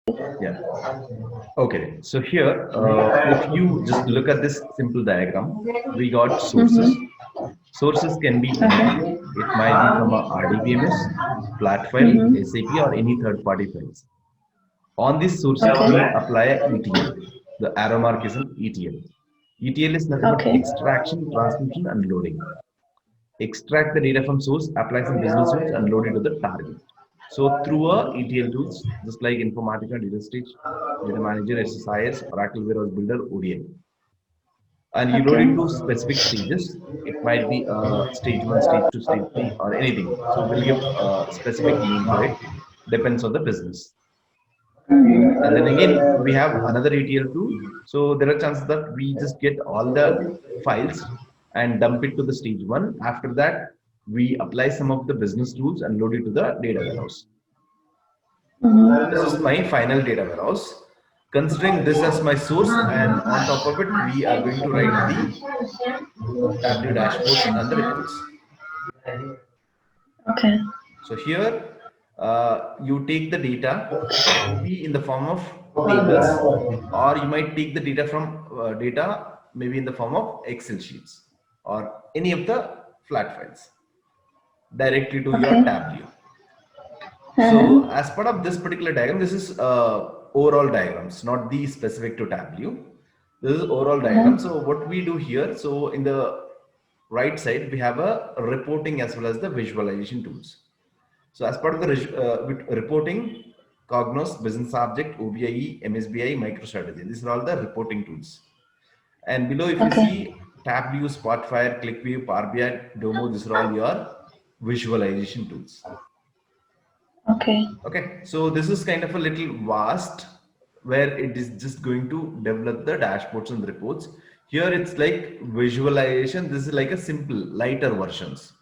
Yeah. Okay. So here, if you just look at this simple diagram, we got sources. Mm-hmm. Sources can be anything. Okay. It might be from a RDBMS, flat file, Mm-hmm. SAP, or any third-party files. On these sources, we Okay. apply a ETL. The arrow mark is an ETL. ETL is nothing but Okay. extraction, transmission, and loading. Extract the data from source, apply some business rules, and load it to the target. So through a ETL tools, just like Informatica, Data Stage, Data Manager, SSIS, Oracle Warehouse Builder, ODI, and you load Okay. it to specific stages. It might be stage one, stage two, stage three, or anything. So we'll give a specific name for it. Depends on the business. And then again, we have another ETL tool. So there are chances that we just get all the files and dump it to the stage one. After that, we apply some of the business rules and load it to the data warehouse. This is Mm-hmm. my final data warehouse. Considering this as my source, and on top of it, we are going to write the Tableau dashboards and the reports. Okay. So here, you take the data maybe in the form of tables, or you might take the data from data maybe in the form of Excel sheets or any of the flat files directly to your Okay. Tableau. So Mm-hmm. as part of this particular diagram, this is overall diagrams, not the specific to Tableau. This is overall diagram. So Mm-hmm. what we do here, so in the right side, we have a reporting as well as the visualization tools. So as part of the reporting, Cognos, Business Object, OBIE, MSBI, MicroStrategy. These are all the reporting tools. And below, if you Okay. see TabView, Spotfire, ClickView, Power BI, Domo, these are all your visualization tools. Okay. Okay, so this is kind of a little vast where it is just going to develop the dashboards and the reports. Here it's like visualization. This is like a simple, lighter versions.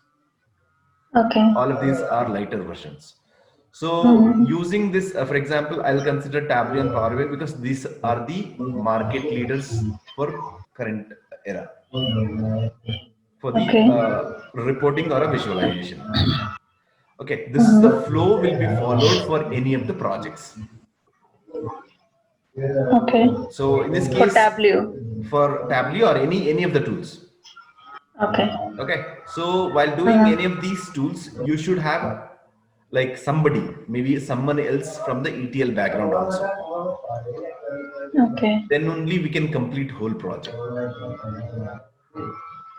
Okay. All of these are lighter versions. So Mm-hmm. using this, for example, I'll consider Tableau and Power BI because these are the market leaders for current era for the Okay. reporting or a visualization. Okay, this is the Mm-hmm. flow will be followed for any of the projects. Okay. So in this For case, Tableau. for Tableau or any of the tools. Okay. Okay, so while doing any Mm-hmm. of these tools, you should have like somebody, maybe someone else from the ETL background also. Okay. Then only we can complete whole project.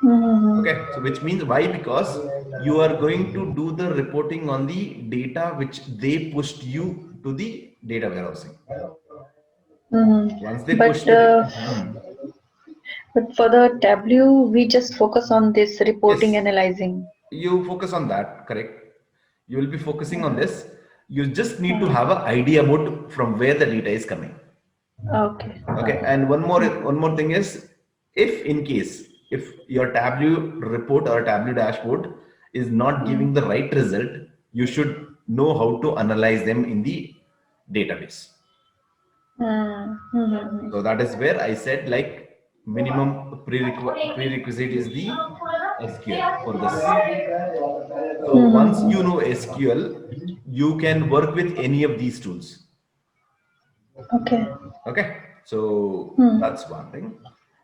Mm-hmm. Okay, so which means why? Because you are going to do the reporting on the data which they pushed you to the data warehousing. Once Mm-hmm. they pushed it, But for the Tableau, we just focus on this reporting yes, analyzing. you focus on that, correct? You will be focusing on this. You just need to have Mm. an idea about from where the data is coming. Okay. Okay, and one more thing is, if in case if your Tableau report or Tableau dashboard is not giving the right result, you should know how to analyze them in the database. Mm-hmm. So that is where I said like minimum prerequisite is the SQL for this. So once you know SQL, you can work with any of these tools. Okay. Okay, so Hmm. that's one thing.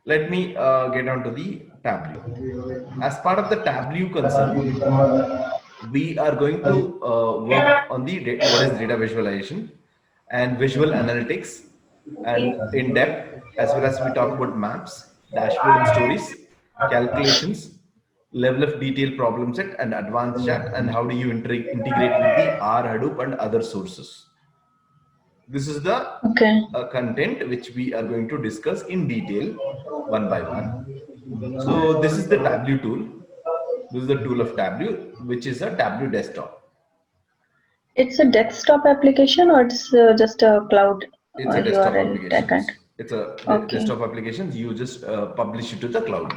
Let me get on to the Tableau. As part of the Tableau concern, we are going to work on the what is data visualization and visual analytics and in depth, as well as we talk about maps, dashboard and stories, calculations, level of detail problem set and advanced chat, and how do you integrate with the R, Hadoop and other sources. This is the Okay. content which we are going to discuss in detail one by one. So this is the Tableau tool. This is the tool of Tableau, which is a Tableau desktop. It's a desktop application or it's just a cloud It's a desktop URL backend? applications. It's a Okay. desktop applications. You just publish it to the cloud.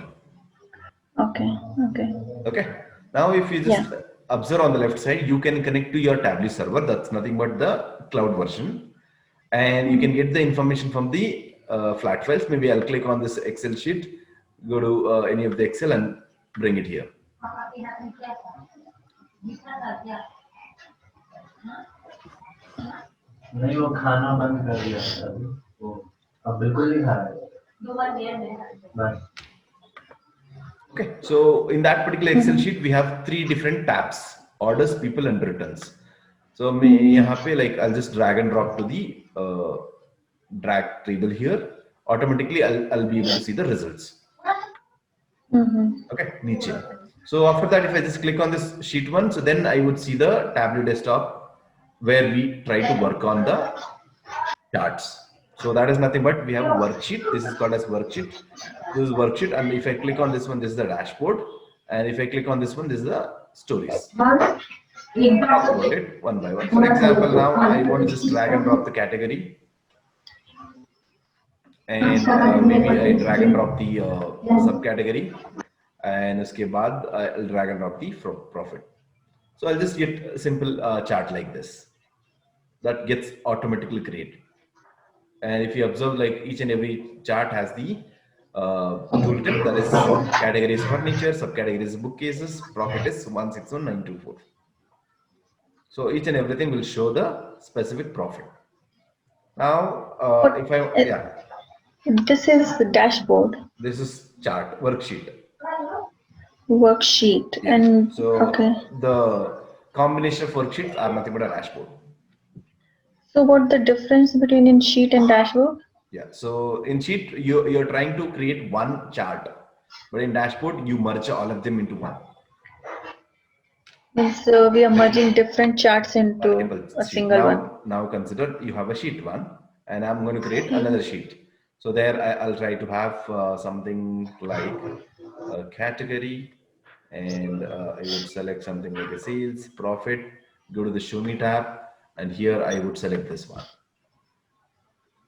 Okay. Okay. Okay. Now, if you Yeah. just observe on the left side, you can connect to your Tableau server. That's nothing but the cloud version, and you can get the information from the flat files. Maybe I'll click on this Excel sheet, go to any of the Excel, and bring it here. नहीं वो खाना बंद कर दिया था अभी वो अब बिल्कुल नहीं खा रहा है बस Okay, so in that particular Excel sheet, we have three different tabs: orders, people, and returns. So मैं यहाँ पे like I'll just drag and drop to the drag table here. Automatically, I'll be able to see the results. Okay, नीचे. So after that, if I just click on this sheet one, so then I would see the Tableau desktop where we try to work on the charts. So that is nothing but we have a worksheet. This is called as worksheet. This is worksheet, and if I click on this one, this is the dashboard, and if I click on this one, this is the stories. About it one by one. For example, now I want to just drag and drop the category, and maybe I drag and drop the subcategory, and uske baad I'll drag and drop the profit. So I'll just get a simple chart like this that gets automatically created. And if you observe, like each and every chart has the tooltip, that is category is furniture, subcategory is bookcases, profit is 161924. So each and everything will show the specific profit. Now, if I, yeah, This is the dashboard this is chart worksheet. worksheet, Yeah. and So okay. the combination of worksheets are nothing but a dashboard. So what the difference between in sheet and dashboard? Yeah. So in sheet, you're trying to create one chart, but in dashboard, you merge all of them into one. Means we are merging different charts into Multiple a sheet. single one. Now consider you have a sheet one, and I'm going to create another sheet. So there I'll try to have something like a category, and I would select something like a sales, profit, go to the show me tab, and here I would select this one.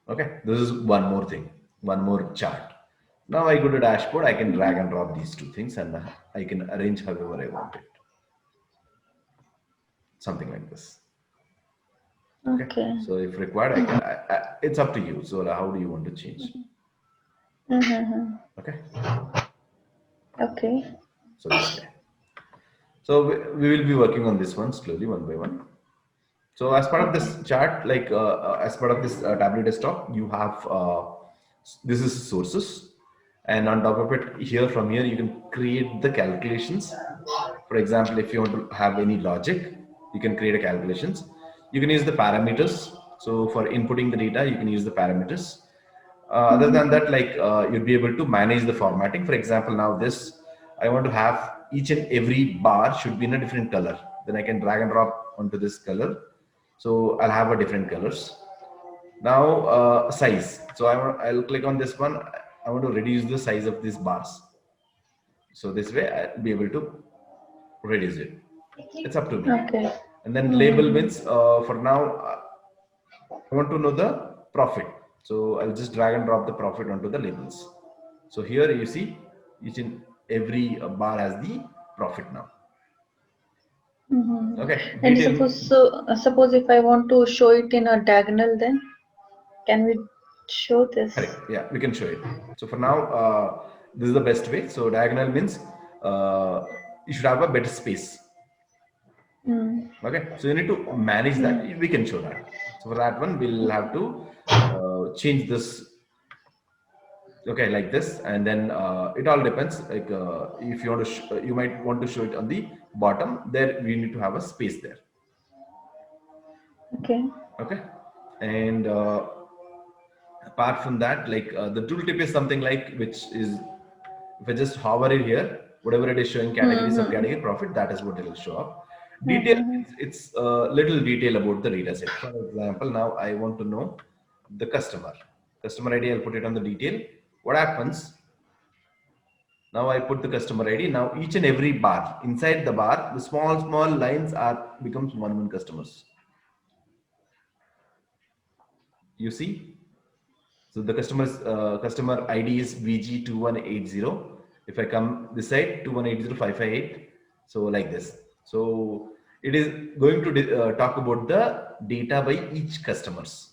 Okay, this is one more thing, one more chart. Now I go to dashboard, I can drag and drop these two things, and I can arrange however I want it. Something like this. Okay. So if required, it's up to you. So how do you want to change? Okay. Okay. So this way. So we will be working on this one slowly, one by one. So as part of this chart, like as part of this Tableau desktop, you have this is sources, and on top of it, here from here you can create the calculations. For example, if you want to have any logic, you can create a calculations. You can use the parameters. So for inputting the data, you can use the parameters. Other than that, like you'll be able to manage the formatting. For example, now this, I want to have each and every bar should be in a different color. Then I can drag and drop onto this color. So I'll have a different colors. Now size. So I'll click on this one. I want to reduce the size of these bars. So this way I'll be able to reduce it. It's up to me. Okay. And then label means for now, I want to know the profit. So I'll just drag and drop the profit onto the labels. So here you see each and every bar has the profit now. Okay. And Detail. suppose if I want to show it in a diagonal, then can we show this? Correct. Yeah, we can show it. So for now, this is the best way. So diagonal means you should have a better space. Okay. So you need to manage that. We can show that. So for that one, we'll have to change this. Okay, like this, and then it all depends. Like if you want to, you might want to show it on the bottom. There we need to have a space there. Okay. Okay, and apart from that, like the tooltip is something like which is if I just hover it here, whatever it is showing category, subcategory, profit, that is what it will show up. Detail means it's a little detail about the data set. For example, now I want to know the customer ID. I'll put it on the detail. What happens? Now I put the customer ID. Now each and every bar, inside the bar, the small lines are becomes one customers. You see? So the customer ID is VG2180. If I come this side, 2180558. So like this. So it is going to talk about the data by each customers.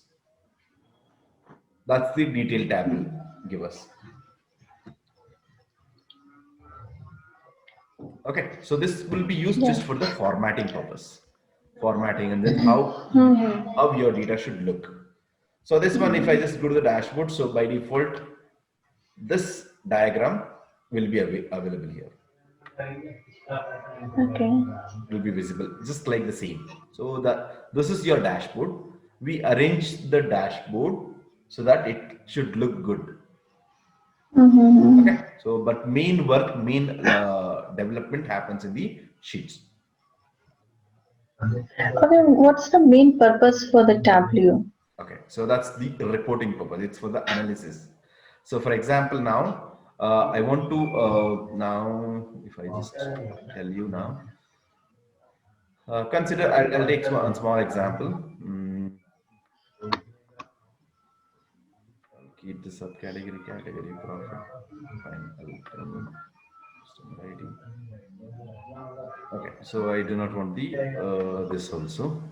That's the detail tab will give us. Okay, so this will be used just for the formatting purpose. formatting, and then how your data should look. So this one, if I just go to the dashboard, so by default, this diagram will be available here. Okay. Will be visible just like the same. So this is your dashboard. We arrange the dashboard so that it should look good. Okay. So, but main development happens in the sheets. Okay, what's the main purpose for the Tableau? Okay, so that's the reporting purpose. It's for the analysis. So, for example, now I want to now, if I just tell you now, consider I'll take one small example. I'll keep the subcategory category profit. Fine. I'll tell you custom writing. Okay, so I do not want the this also.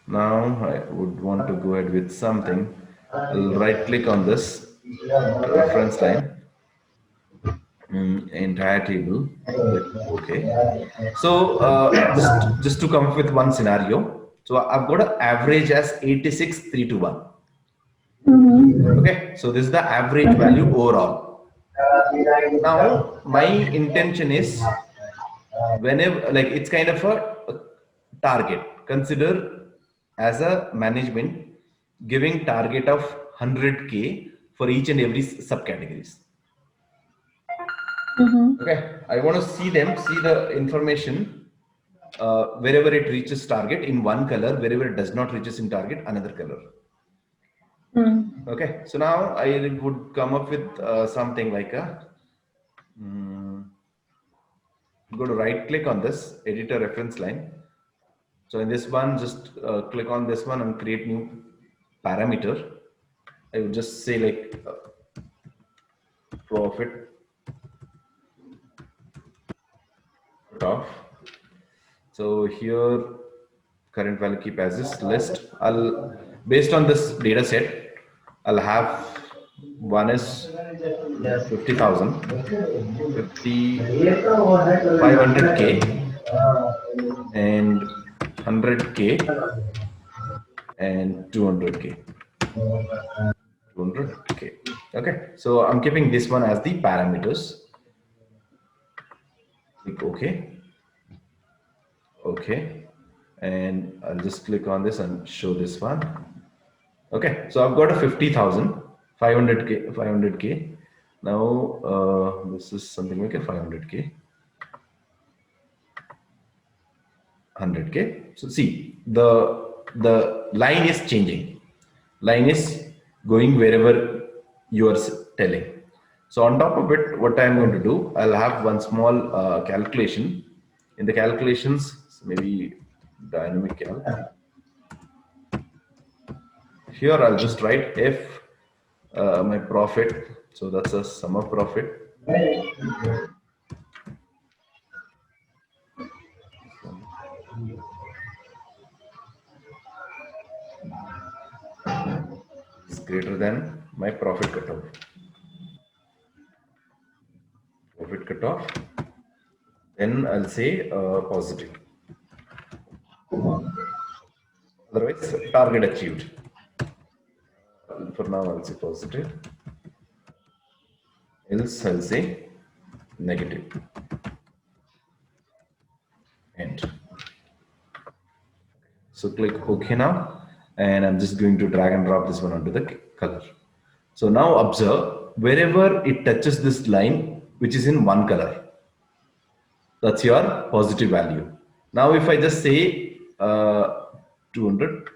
Now I would want to go ahead with something. I'll right click on this reference line, entire table. Okay. So just to come up with one scenario. So I've got an average as 86,321. Okay, so this is the average value overall. Now my intention is, whenever, like, it's kind of a target. Consider as a management giving target of 100K for each and every subcategories. Okay, I want to see the information wherever it reaches target in one color, wherever it does not reaches in target, another color. Okay, so now I would come up with something like a go to right click on this editor reference line. So in this one, just click on this one and create new parameter. I would just say like profit cutoff. So here current value keep as this list. I'll, based on this data set, I'll have one is 50,000, 500K, and 100K, and 200K. 200K. Okay, so I'm keeping this one as the parameters. Click OK. Okay, and I'll just click on this and show this one. Okay, so I've got a 50,000, 500K. Now this is something like a 500K, 100K. So see, the line is changing. Line is going wherever you are telling. So on top of it, what I'm going to do, I'll have one small calculation. In the calculations, maybe dynamic calc. Here I'll just write if my profit, so that's a sum of profit. Is greater than my profit cutoff. Profit cutoff. Then I'll say positive. Otherwise, target achieved. For now, I'll say positive. Else, I'll say negative. End. So click OK now, and I'm just going to drag and drop this one onto the color. So now observe, wherever it touches this line, which is in one color, that's your positive value. Now, if I just say 200,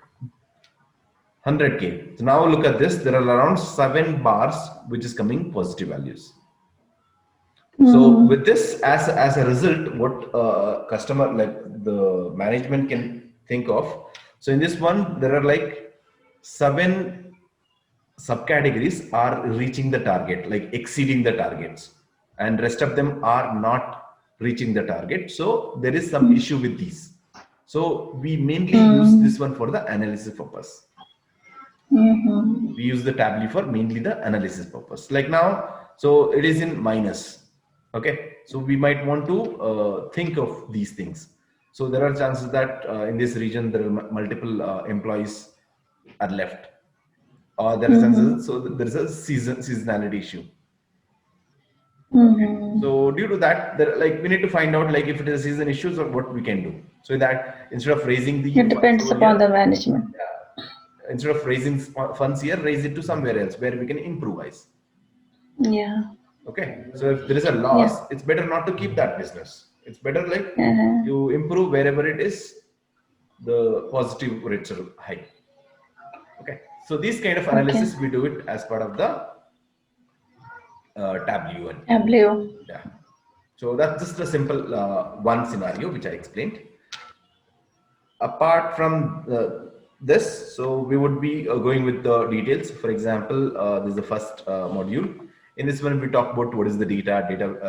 100K. So now look at this. There are around 7 bars which is coming positive values. So with this as a result, what customer, like the management, can think of. So in this one, there are like 7 subcategories are reaching the target, like exceeding the targets, and rest of them are not reaching the target. So there is some issue with these. So we mainly use this one for the analysis purpose. We use the Tableau for mainly the analysis purpose. Like now, so it is in minus. Okay, so we might want to think of these things. So there are chances that in this region there are multiple employees are left, or there are chances. So there is a seasonality issue. So due to that, there, like we need to find out like if it is a season issues or what we can do. So that instead of raising the It depends funds over upon here, the management. instead of raising funds here, raise it to somewhere else where we can improvise. Yeah. Okay. So if there is a Yeah. loss, it's better not to keep that business. It's better like you improve wherever it is, the positive rates are high. Okay. So these kind of analysis we do it as part of the Tableau. Tableau. Yeah. So that's just a simple one scenario which I explained. Apart from this, so we would be going with the details. For example, this is the first module. In this one, we talk about what is the data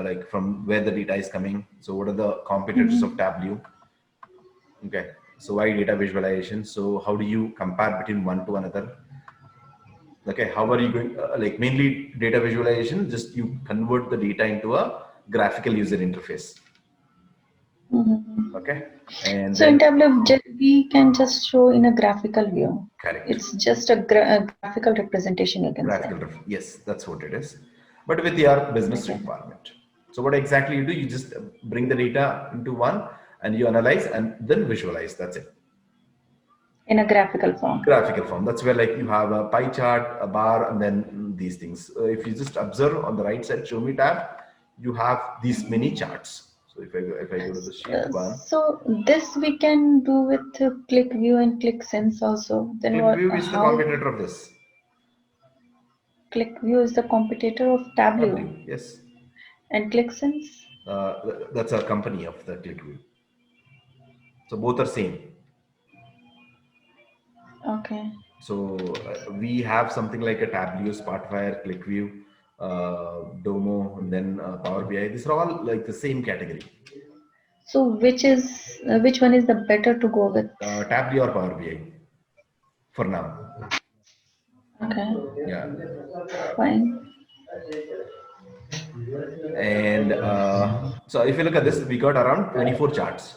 like from where the data is coming. So what are the competitors of Tableau? Okay. So why data visualization? So how do you compare between one to another? Okay. How are you going, like mainly data visualization, just you convert the data into a graphical user interface. Okay. And so in Tableau, we can just show in a graphical view. Correct. It's just a graphical representation, you can say. Yes, that's what it is. But with your business requirement. So what exactly you do, you just bring the data into one and you analyze and then visualize. That's it. In a graphical form. Graphical form. That's where like you have a pie chart, a bar, and then these things. If you just observe on the right side, show me tab, you have these many charts. So if I go to the sheet one. So this we can do with ClickView and ClickSense also. Then ClickView is the competitor of this. ClickView is the competitor of Tableau. Yes. And ClickSense? That's a company of the ClickView. So both are same. Okay. So we have something like a Tableau, Spotfire, ClickView, Domo, and then Power BI. These are all like the same category. So which one is the better to go with? Tableau or Power BI for now. Okay. Yeah. Fine. And so if you look at this, we got around 24 charts,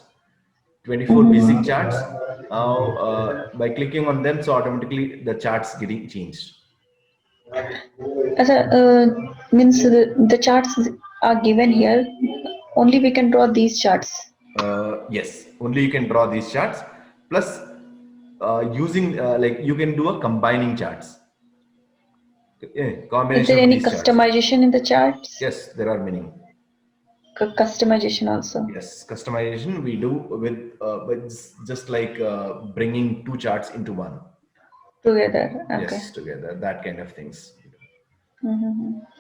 24 basic charts. Now by clicking on them, so automatically the charts getting changed. Means the charts are given here. Only we can draw these charts. Yes, only you can draw these charts. Plus, using like you can do a combining charts. Combination. Is there any customization in the charts? Yes, there are many. Customization also. Yes, customization we do with just like bringing two charts into one. Together. Okay. Yes, together. That kind of things.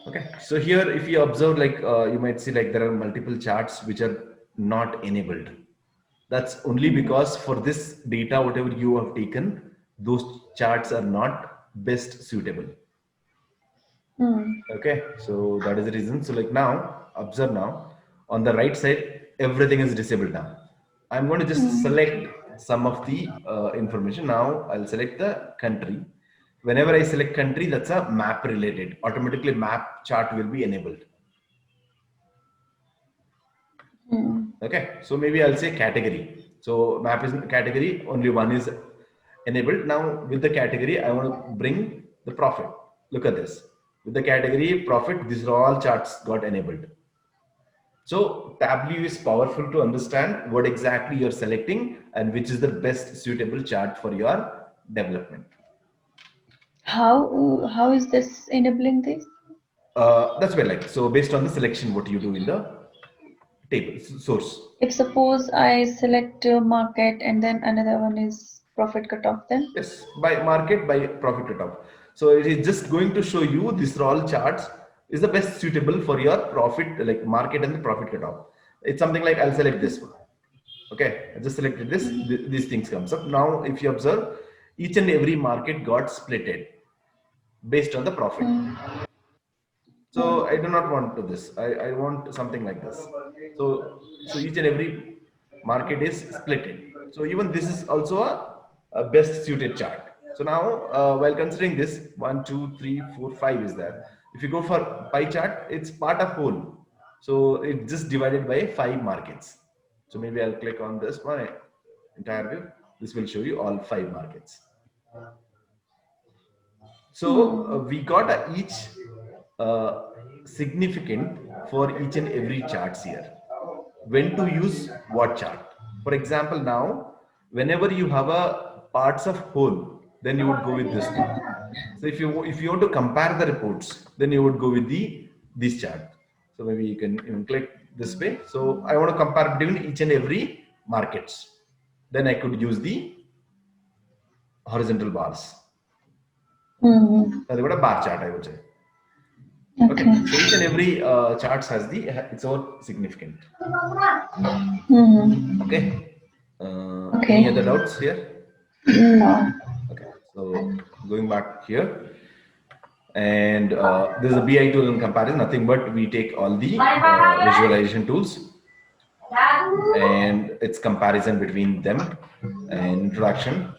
Okay, so here if you observe, like you might see like there are multiple charts which are not enabled. That's only because for this data, whatever you have taken, those charts are not best suitable. Okay, so that is the reason. So like now, observe now, on the right side, everything is disabled now. I'm going to just select some of the information. Now I'll select the country. Whenever I select country, that's a map related. Automatically map chart will be enabled. Okay, so maybe I'll say category. So map is category, only one is enabled. Now with the category, I want to bring the profit. Look at this. With the category profit, these are all charts got enabled. So Tableau is powerful to understand what exactly you're selecting and which is the best suitable chart for your development. How is this enabling this? That's where like, so based on the selection, what you do in the table source. If suppose I select market and then another one is profit cutoff, then? Yes, by market, by profit cutoff. So it is just going to show you these are all charts is the best suitable for your profit, like market and the profit cutoff. It's something like I'll select this one. Okay, I just selected this, these things comes up. Now, if you observe, each and every market got splitted based on the profit. So I do not want to this. I want something like this. So each and every market is splitted. So even this is also a best suited chart. So now while considering this, 1, 2, 3, 4, 5 is there. If you go for pie chart, it's part of whole. So it's just divided by 5 markets. So maybe I'll click on this one, entire view. This will show you all 5 markets. So we got each significant for each and every charts here. When to use what chart? For example, now whenever you have a parts of whole, then you would go with this one. So if you want to compare the reports, then you would go with this chart. So maybe you can even click this way. So I want to compare between each and every markets. Then I could use the horizontal bars. That's what a bar chart, I would say. Okay. So each and every charts has its own significant. Okay. Any other doubts here? No. Okay. So going back here, and this is a BI tool in comparison. Nothing but we take all the visualization tools and its comparison between them and introduction.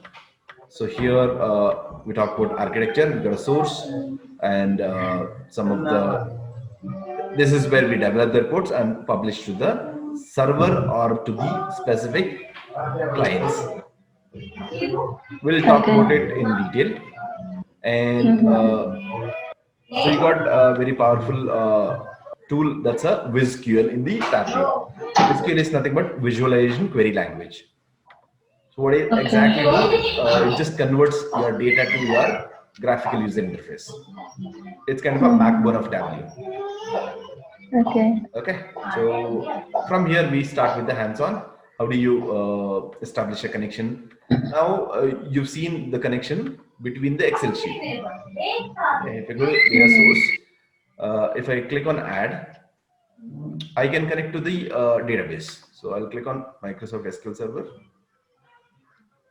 So here we talk about architecture. We got a source and some of the. This is where we develop the reports and publish to the server or to the specific clients. We'll talk about it in detail. And so you got a very powerful tool that's a WizQL in the Tableau. WizQL is nothing but visualization query language. So what it exactly do? It just converts your data to your graphical user interface. It's kind of a backbone of Tableau. Okay. Okay. So from here we start with the hands-on. How do you establish a connection? Now you've seen the connection between the Excel sheet. Okay, if I go to data source, if I click on add, I can connect to the database. So I'll click on Microsoft SQL Server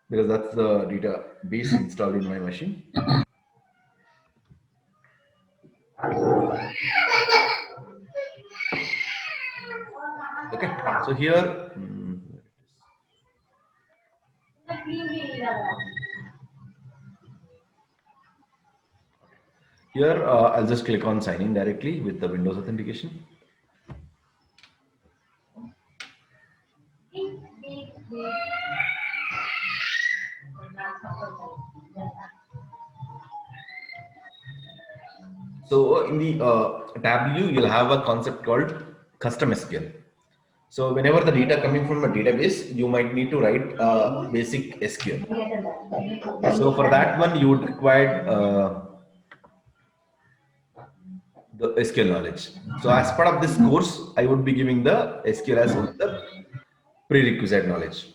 because that's the database installed in my machine. Okay, so here. Here, I'll just click on sign in directly with the Windows authentication. So in the Tableau, you'll have a concept called custom SQL. So whenever the data coming from a database, you might need to write basic SQL. So for that one, you would require the SQL knowledge. So as part of this course, I would be giving the SQL as one of the prerequisite knowledge.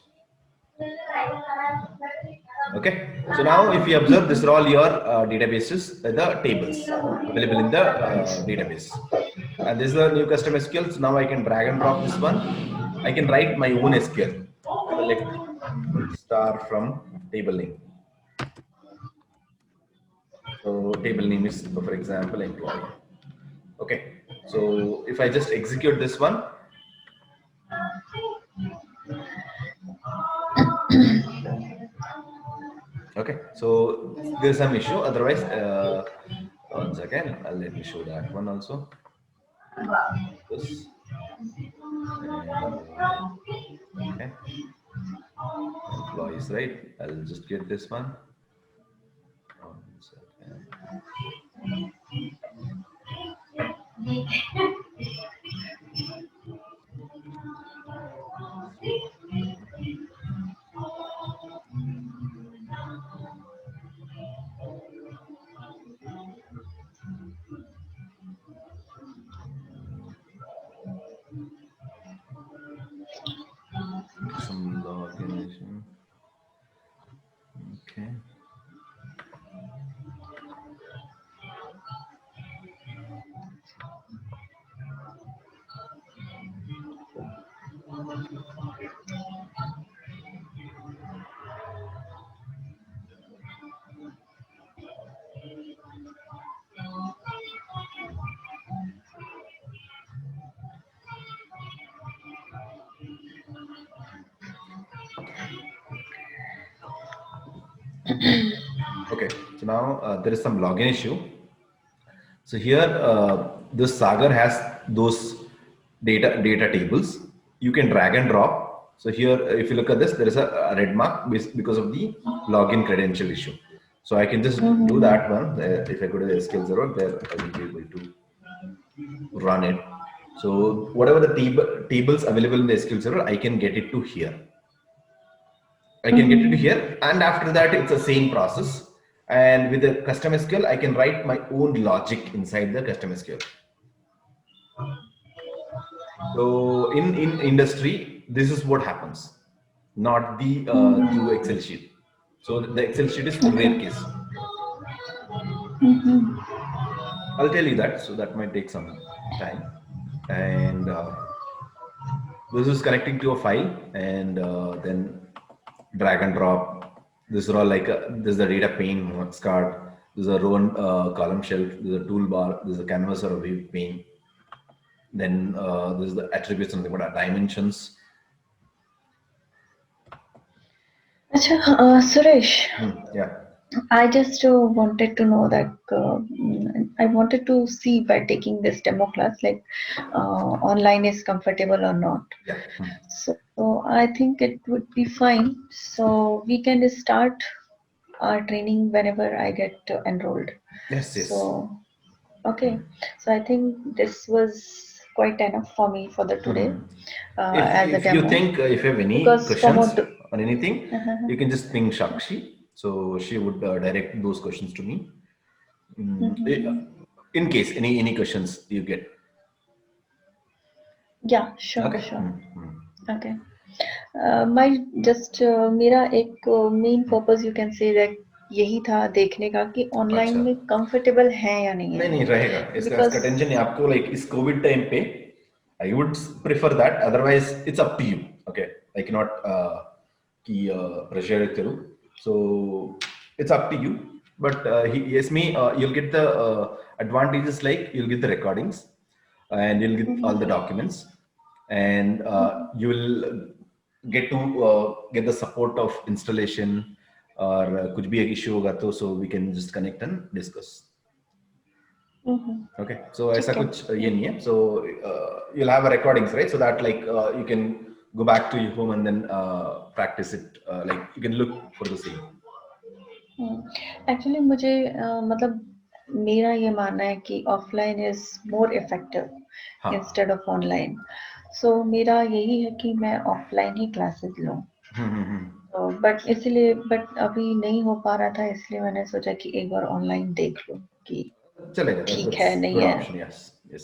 Okay. So now if you observe, these are all your databases, the tables available in the database. And this is a new custom SQL. So now I can drag and drop this one. I can write my own SQL. Select star from table name. So table name is, for example, employee. Okay. So if I just execute this one, okay. So there's some issue. Otherwise, once again, let me show that one also. This. Okay. Employees, right? I'll just get this one. One second. Some login. Okay. Okay, so now there is some login issue. So here, this Sagar has those data tables. You can drag and drop So here, if you look at this, there is a red mark because of the login credential issue. So I can just do that one. If I go to the SQL Server, there I will be able to run it. So whatever the tables available in the SQL Server, I can get it to here. I can get it to here, and after that, it's the same process. And with the custom SQL, I can write my own logic inside the custom SQL. So in industry, this is what happens, not the through Excel sheet. So the Excel sheet is rare case. I'll tell you that. So that might take some time. And this is connecting to a file, and then drag and drop. This is all like this is the data pane card. This is a row and column shelf. This is a toolbar. This is a canvas or a view pane. Then this is the attributes, something about dimensions. Acha, Suresh. Yeah. I just wanted to know that I wanted to see by taking this demo class, like online is comfortable or not. Yeah. So I think it would be fine. So we can start our training whenever I get enrolled. Yes. Yes. So okay. So I think this was quite enough for me for the today as a if demo. you think if you have any Because questions on anything, you can just ping Shakshi. So she would direct those questions to me. In case any questions you get. Yeah, sure, Okay. sure. Okay. My just मेरा एक main purpose you can say that यही था देखने का कि online अच्छा। में comfortable है या नहीं है। नहीं रहेगा इसका टेंशन नहीं आपको लाइक इस कोविड टाइम पे I would prefer that, otherwise it's up to you. Okay, I cannot pressure करूँ, so it's up to you. But you'll get the advantages, like you'll get the recordings and you'll get all the documents, and you will get to get the support of installation or कुछ भी एक issue होगा तो so we can just connect and discuss. Okay, so ऐसा कुछ ये नहीं है. So you'll have a recordings, right? So that like you can go back to your home and then practice it. Like you can look for the same. Actually मुझे मतलब मेरा ये मानना है कि offline is more effective instead of online. So मेरा यही है कि मैं ऑफलाइन ही क्लासेस लूं. बट इसलिए अभी नहीं हो पा रहा था, इसलिए मैंने सोचा कि एक बार ऑनलाइन देख लूं कि चलेगा, ठीक है नहीं है.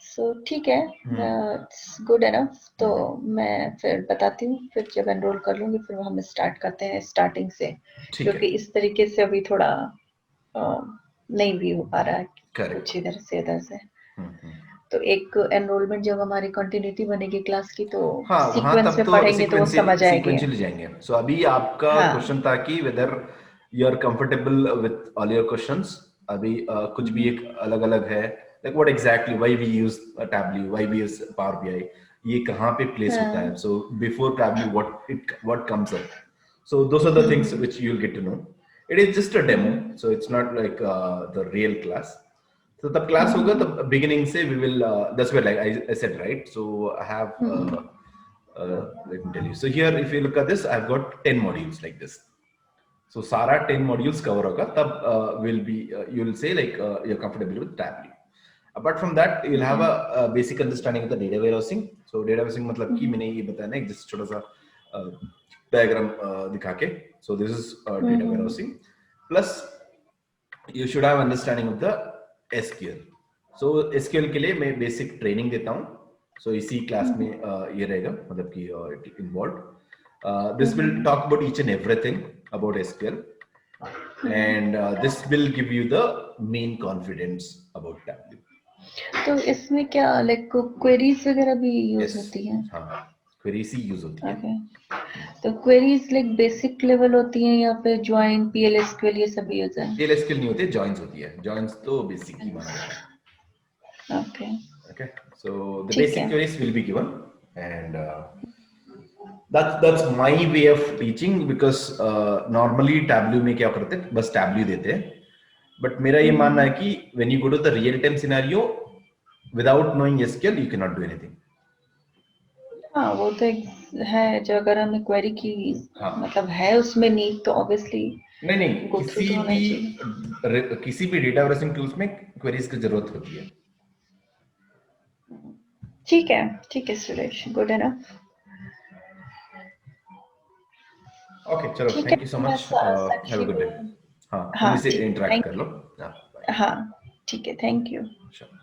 सो ठीक है, इट्स गुड एनफ. तो मैं फिर बताती हूँ, फिर जब एनरोल कर लूंगी फिर हम स्टार्ट करते हैं स्टार्टिंग से, क्योंकि इस तरीके से अभी थोड़ा नहीं भी हो पा रहा है कुछ इधर से उधर से. तो एक एनरोलमेंट जब हमारी कंटिन्यूटी बनेगी क्लास की तो सीक्वेंस में पढ़ेंगे तो वो समझ आएंगे. सो अभी आपका क्वेश्चन था कि whether you are comfortable with all your questions. अभी कुछ भी एक अलग अलग है, like what exactly, why we use a Tableau, why we use Power BI, ये कहाँ पे place होता है. So before Tableau what comes up. So those are the things which you'll get to know. It is just a demo, so it's not like the real class. So the class होगा the beginning से we will that's where like I said, right? So I have let me tell you. So here if you look at this, I've got 10 modules like this. So सारा 10 modules cover होगा, तब will be you'll say like you're comfortable with Tableau. Apart from that, you'll have a basic understanding of the data warehousing. So data warehousing मतलब कि मैंने ये बताया ना एक just छोटा सा diagram दिखा के. So this is data warehousing. Plus you should have understanding of the SQL. So SQL के लिए मैं basic training देता हूँ. So इसी class में ये रहेगा, मतलब कि involved. This will talk about each and everything about SQL, and this will give you the main confidence about Tableau. तो इसमें क्या लाइक क्वेरीज वगैरह भी यूज होती हैं? हाँ, क्वेरीज ही यूज होती है. तो क्वेरीज लाइक बेसिक लेवल होती हैं या फिर ज्वाइन, PLSQL ये सब यूज है? PLSQL नहीं होती है, जॉइंस होती है. जॉइंस तो बेसिक ही माना जाता है. Okay, so the basic queries will be given, and that's my way of teaching, because normally Tableau में क्या करते हैं, बस Tableau देते हैं. But मेरा ये मानना है कि when you go to the real time scenario, without knowing SQL, you cannot do anything. हाँ वो तो एक है, जो अगर हमें क्वेरी की हाँ। मतलब है उसमें नीड, तो ऑब्वियसली नहीं नहीं, गो थ्रू तो होना ही चाहिए। किसी भी डेटाबेस टूल्स में क्वेरीज की जरूरत होती है। ठीक है सुरेश, गुड एनफ। ओके चलो, ठीक है, थैंक यू सो मैं much, have Sakshi a good को। डे। हाँ, हाँ उन्हीं से ठीक है, इंटरेक्ट थैंक कर लो। हाँ, बाय। हाँ ठीक है, थैंक यू। श्योर।